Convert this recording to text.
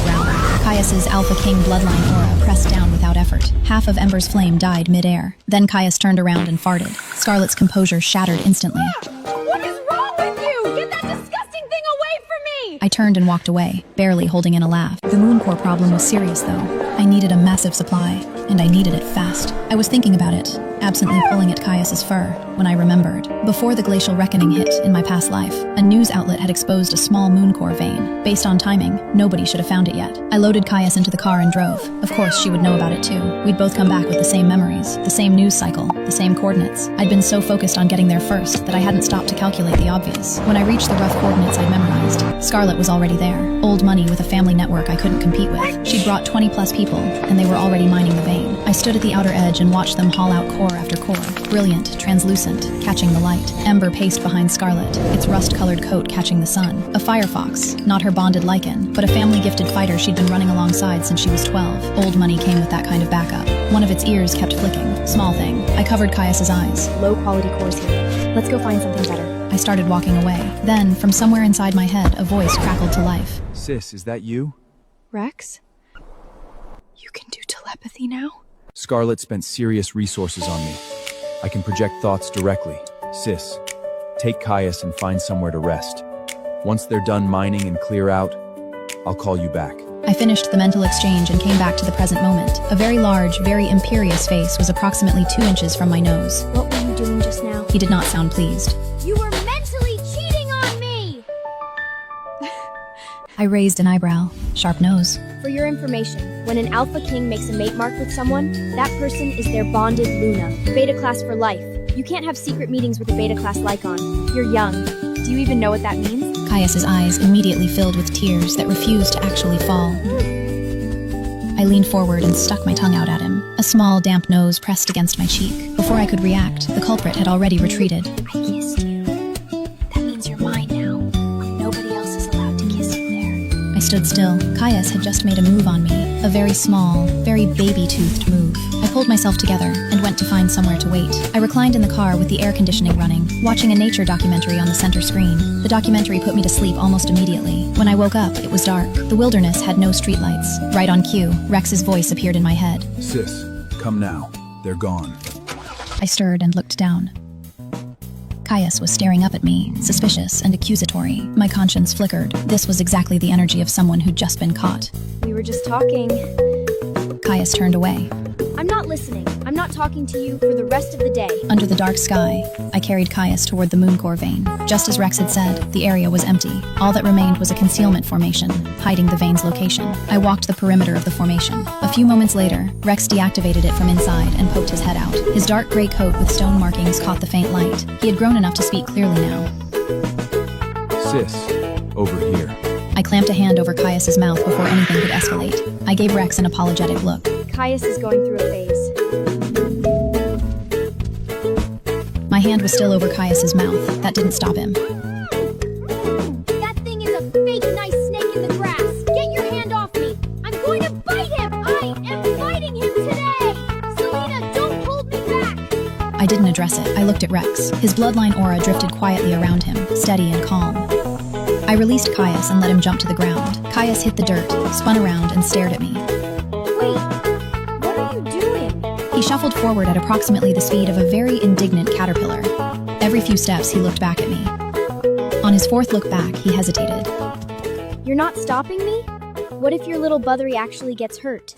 growling. Caius's Alpha King bloodline aura pressed down without effort. Half of Ember's flame died mid-air. Then Caius turned around and farted. Scarlet's composure shattered instantly. What is wrong with you? Get that disgusting thing away from me! I turned and walked away, barely holding in a laugh. The moon core problem was serious, though. I needed a massive supply, and I needed it fast. I was thinking about it, absently pulling at Caius's fur, when I remembered. Before the glacial reckoning hit in my past life, a news outlet had exposed a small moon core vein. Based on timing, nobody should have found it yet. I loaded Caius into the car and drove. Of course, she would know about it too. We'd both come back with the same memories, the same news cycle, the same coordinates. I'd been so focused on getting there first that I hadn't stopped to calculate the obvious. When I reached the rough coordinates I'd memorized, Scarlet was already there. Old money with a family network I couldn't compete with. She'd brought 20 plus people, and they were already mining the vein. I stood at the outer edge and watched them haul out core after core. Brilliant, translucent, catching the light. Ember paced behind Scarlet, its rust-colored coat catching the sun. A firefox, not her bonded lichen, but a family-gifted fighter she'd been running alongside since she was 12. Old money came with that kind of backup. One of its ears kept flicking. Small thing. I covered Caius's eyes. Low-quality cores here. Let's go find something better. I started walking away. Then, from somewhere inside my head, a voice crackled to life. Sis, is that you? Rex? You can do telepathy now? Scarlet spent serious resources on me. I can project thoughts directly. Sis, take Caius and find somewhere to rest. Once they're done mining and clear out, I'll call you back. I finished the mental exchange and came back to the present moment. A very large, very imperious face was approximately 2 inches from my nose. What were you doing just now? He did not sound pleased. You were mentally cheating on me! I raised an eyebrow. Sharp nose. For your information, when an Alpha King makes a mate mark with someone, that person is their bonded Luna. Beta class for life. You can't have secret meetings with a beta class Lycon. You're young. Do you even know what that means? Caius's eyes immediately filled with tears that refused to actually fall. I leaned forward and stuck my tongue out at him. A small, damp nose pressed against my cheek. Before I could react, the culprit had already retreated. I kissed you. That means you're mine now. Nobody else is allowed to kiss you there. I stood still. Caius had just made a move on me. A very small, very baby-toothed move. I pulled myself together and went to find somewhere to wait. I reclined in the car with the air conditioning running, watching a nature documentary on the center screen. The documentary put me to sleep almost immediately. When I woke up, it was dark. The wilderness had no streetlights. Right on cue, Rex's voice appeared in my head. Sis, come now. They're gone. I stirred and looked down. Caius was staring up at me, suspicious and accusatory. My conscience flickered. This was exactly the energy of someone who'd just been caught. We were just talking. Caius turned away. I'm not listening. I'm not talking to you for the rest of the day. Under the dark sky, I carried Caius toward the moon core vein. Just as Rex had said, the area was empty. All that remained was a concealment formation, hiding the vein's location. I walked the perimeter of the formation. A few moments later, Rex deactivated it from inside and poked his head out. His dark gray coat with stone markings caught the faint light. He had grown enough to speak clearly now. Sis, over here. I clamped a hand over Caius's mouth before anything could escalate. I gave Rex an apologetic look. Caius is going through a phase. My hand was still over Caius's mouth. That didn't stop him. That thing is a fake nice snake in the grass. Get your hand off me. I'm going to bite him. I am fighting him today. Selena, don't hold me back. I didn't address it. I looked at Rex. His bloodline aura drifted quietly around him, steady and calm. I released Caius and let him jump to the ground. Caius hit the dirt, spun around, and stared at me. Wait, what are you doing? He shuffled forward at approximately the speed of a very indignant caterpillar. Every few steps, he looked back at me. On his fourth look back, he hesitated. You're not stopping me? What if your little Buthery actually gets hurt?